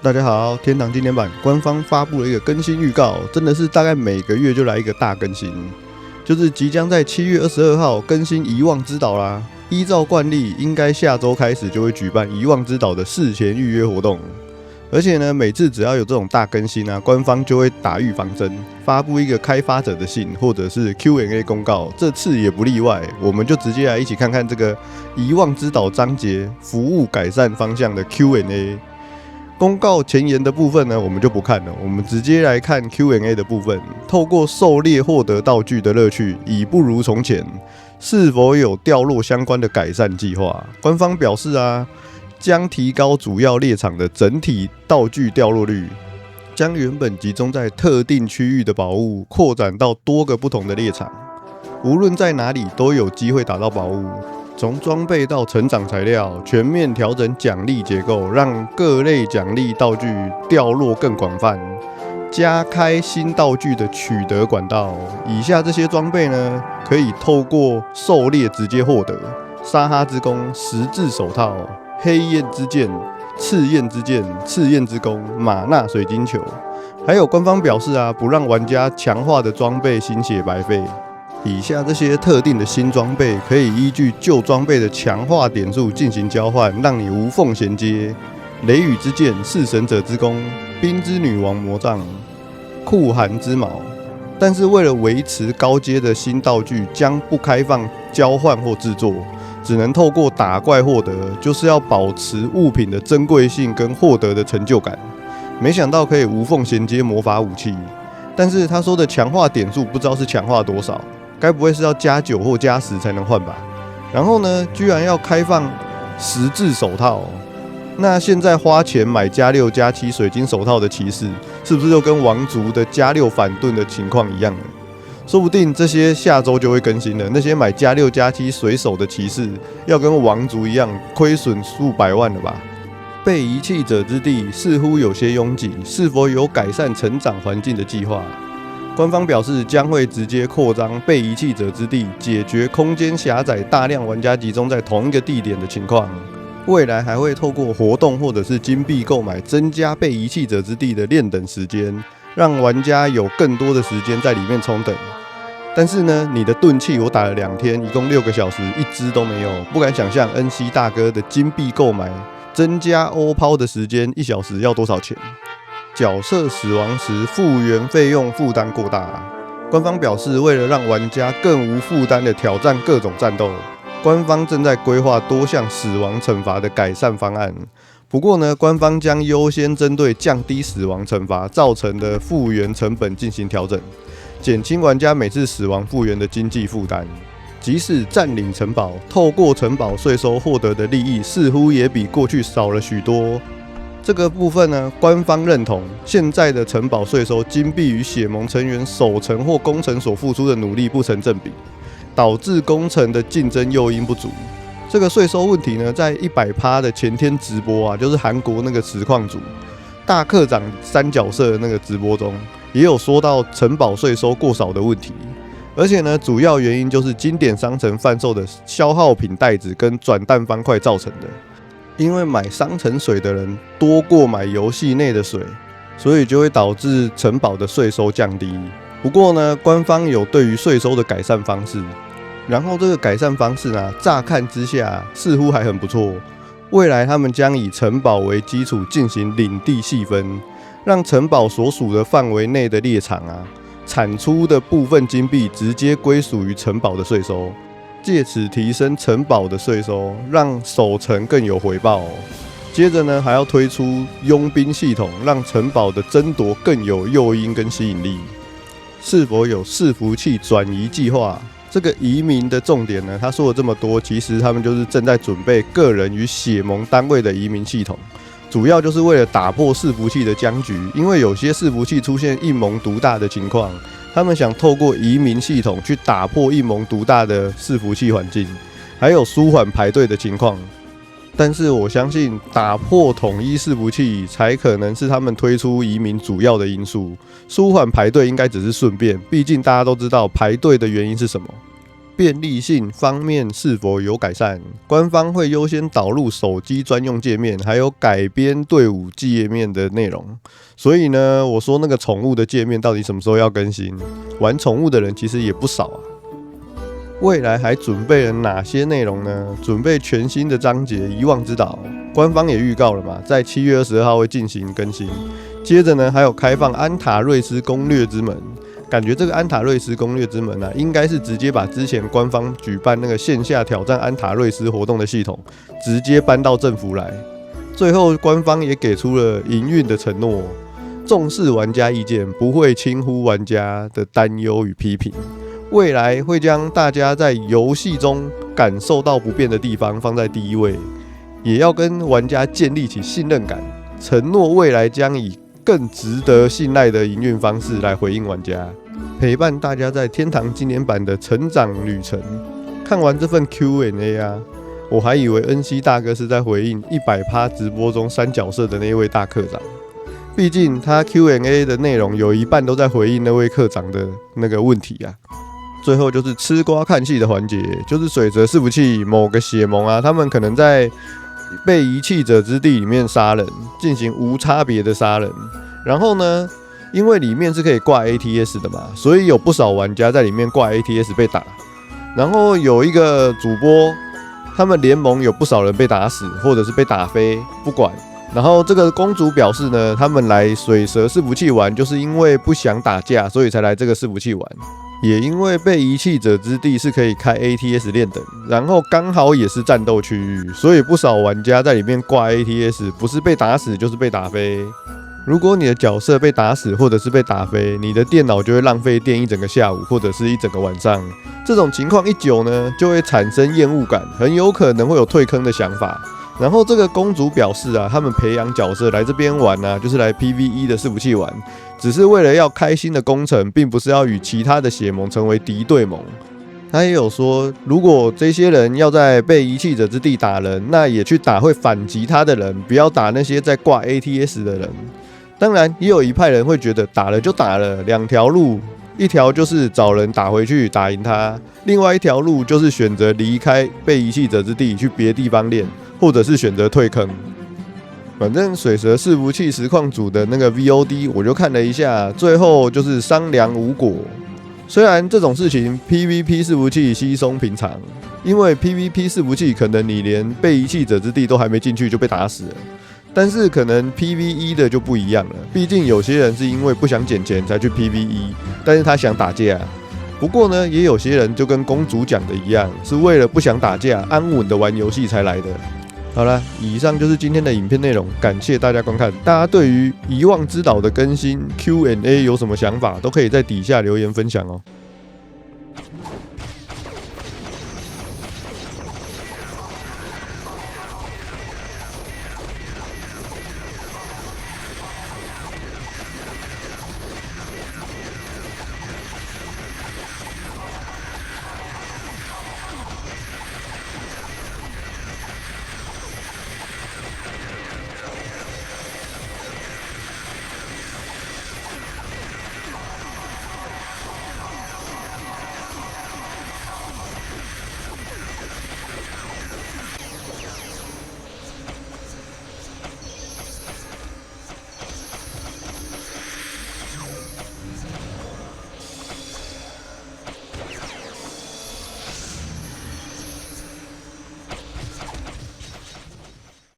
大家好，天堂經典版官方發布了一個更新預告，真的是大概每個月就來一個大更新，就是即將在7月22號更新《遺忘之島》啦。依照慣例，應該下周開始就會舉辦《遺忘之島》的事前預約活動，而且呢，每次只要有這種大更新啊，官方就會打預防針，發布一個開發者的信或者是 Q&A 公告，這次也不例外。我們就直接來一起看看這個《遺忘之島》章節服務改善方向的 Q&A。公告前言的部分呢，我們就不看了，我們直接來看 Q&A 的部分。透過狩獵獲得道具的樂趣已不如從前，是否有掉落相關的改善計劃？官方表示啊，將提高主要獵場的整體道具掉落率，將原本集中在特定區域的寶物擴展到多個不同的獵場，無論在哪裡都有機會打到寶物。從裝備到成長材料，全面調整獎勵結構，讓各類獎勵道具掉落更廣泛，加開新道具的取得管道。以下這些裝備呢，可以透過狩獵直接獲得：沙哈之弓、十字手套、黑焰之劍、赤焰之劍、赤焰之弓、瑪納水晶球。還有官方表示啊，不讓玩家強化的裝備心血白費。以下這些特定的新裝備可以依據舊裝備的強化點數進行交換，讓你無縫銜接。雷雨之劍、弒神者之弓、冰之女王魔杖、酷寒之矛。但是為了維持高階的新道具，將不開放交換或制作，只能透過打怪獲得，就是要保持物品的珍貴性跟獲得的成就感。沒想到可以無縫銜接魔法武器，但是他說的強化點數不知道是強化多少。該不會是要加9或加10才能換吧？然後呢，居然要開放十字手套，那現在花錢買加6加7水晶手套的騎士，是不是就跟王族的加6反盾的情況一樣呢？說不定這些下周就會更新了。那些買加6加7水手的騎士，要跟王族一樣虧損數百萬了吧？被遺棄者之地似乎有些擁擠，是否有改善成長環境的計劃？官方表示將會直接擴張被遺棄者之地，解決空間狹窄、大量玩家集中在同一個地點的情況。未來還會透過活動或者是金幣購買，增加被遺棄者之地的練等時間，讓玩家有更多的時間在裡面衝等。但是呢，你的盾器我打了2天，一共6個小時，一隻都沒有。不敢想象恩熙大哥的金幣購買增加歐拋的時間，1小時要多少錢？角色死亡時復原費用負擔過大，官方表示為了讓玩家更無負擔的挑戰各種戰鬥，官方正在規劃多項死亡懲罰的改善方案。不過呢，官方將優先針對降低死亡懲罰造成的復原成本進行調整，減輕玩家每次死亡復原的經濟負擔。即使佔領城堡，透過城堡稅收獲得的利益似乎也比過去少了許多。這個部分呢，官方認同現在的城堡稅收金幣與血盟成員守城或攻城所付出的努力不成正比，導致攻城的競爭誘因不足。這個稅收問題呢，在100%的前天直播啊，就是韓國那個實況組大課長3角色的那個直播中，也有說到城堡稅收過少的問題。而且呢，主要原因就是經典商城販售的消耗品袋子跟轉蛋方塊造成的。因為買商城水的人多過買遊戲內的水，所以就會導致城堡的稅收降低。不過呢，官方有對於稅收的改善方式，然後這個改善方式呢，乍看之下似乎還很不錯。未來他們將以城堡為基礎進行領地細分，讓城堡所屬的範圍內的獵場啊，產出的部分金幣直接歸屬於城堡的稅收。借此提升城堡的稅收，讓守城更有回報。接着呢，還要推出傭兵系統，讓城堡的爭奪更有誘因跟吸引力。是否有伺服器轉移計劃？這個移民的重點呢，他說了這麼多，其實他們就是正在準備個人與血盟單位的移民系統，主要就是為了打破伺服器的僵局。因為有些伺服器出現一盟獨大的情況，他們想透過移民系統去打破一盟獨大的伺服器環境，還有舒緩排隊的情況。但是我相信打破統一伺服器才可能是他們推出移民主要的因素，舒緩排隊應該只是順便，畢竟大家都知道排隊的原因是什麼。便利性方面是否有改善？官方會優先導入手機專用界面，還有改編隊伍界面的內容。所以呢，我說那個寵物的界面到底什麼時候要更新？玩寵物的人其實也不少啊。未來還準備了哪些內容呢？準備全新的章節《遺忘之島》，官方也預告了嘛，在7月22號會進行更新。接着呢，還有開放安塔瑞斯攻略之門。感覺這個安塔瑞斯攻略之門啊，應該是直接把之前官方舉辦那個線下挑戰安塔瑞斯活動的系統，直接搬到政府來。最後，官方也給出了營運的承諾，重視玩家意見，不會輕忽玩家的擔憂與批評。未來會將大家在遊戲中感受到不便的地方放在第一位，也要跟玩家建立起信任感，承諾未來將以更值得信賴的營運方式來回應玩家，陪伴大家在天堂今年版的成長旅程。看完這份 Q&A 啊，我還以為 NC 大哥是在回應100%直播中3角色的那位大課長，畢竟他 Q&A 的內容有一半都在回應那位課長的那個問題啊。最後就是吃瓜看戲的環節，就是水澤伺服器某個血盟啊，他們可能在被遺棄者之地裡面殺人，進行無差別的殺人。然後呢，因為裡面是可以掛 ATS 的嘛，所以有不少玩家在裡面掛 ATS 被打。然後有一個主播，他們聯盟有不少人被打死，或者是被打飛，不管。然後這個公主表示呢，他們來水蛇伺服器玩，就是因為不想打架，所以才來這個伺服器玩。也因為被遺棄者之地是可以開 ATS 練等，然後剛好也是戰鬥區域，所以不少玩家在裡面掛 ATS， 不是被打死就是被打飛。如果你的角色被打死或者是被打飛，你的電腦就會浪費電一整個下午或者是一整個晚上。這種情況一久呢，就會產生厭惡感，很有可能會有退坑的想法。然後這個公主表示啊，他們培養角色來這邊玩啊，就是來 PVE 的伺服器玩，只是為了要開心的攻城，並不是要與其他的血盟成為敵對盟。他也有說，如果這些人要在被遺棄者之地打人，那也去打會反擊他的人，不要打那些在掛 ATS 的人。當然，也有一派人會覺得打了就打了，兩條路，一條就是找人打回去打贏他，另外一條路就是選擇離開被遺棄者之地，去別地方練。或者是選擇退坑，反正水蛇伺服器實況組的那個 VOD 我就看了一下，最後就是商量無果。雖然這種事情 PVP 伺服器稀鬆平常，因為 PVP 伺服器可能你連被遺棄者之地都還沒進去就被打死了，但是可能 PVE 的就不一樣了。畢竟有些人是因為不想撿錢才去 PVE， 但是他想打架。不過呢，也有些人就跟公主講的一樣，是為了不想打架，安穩的玩遊戲才來的。好了，以上就是今天的影片內容，感謝大家觀看。大家對於遺忘之島的更新 Q&A 有什麼想法，都可以在底下留言分享哦。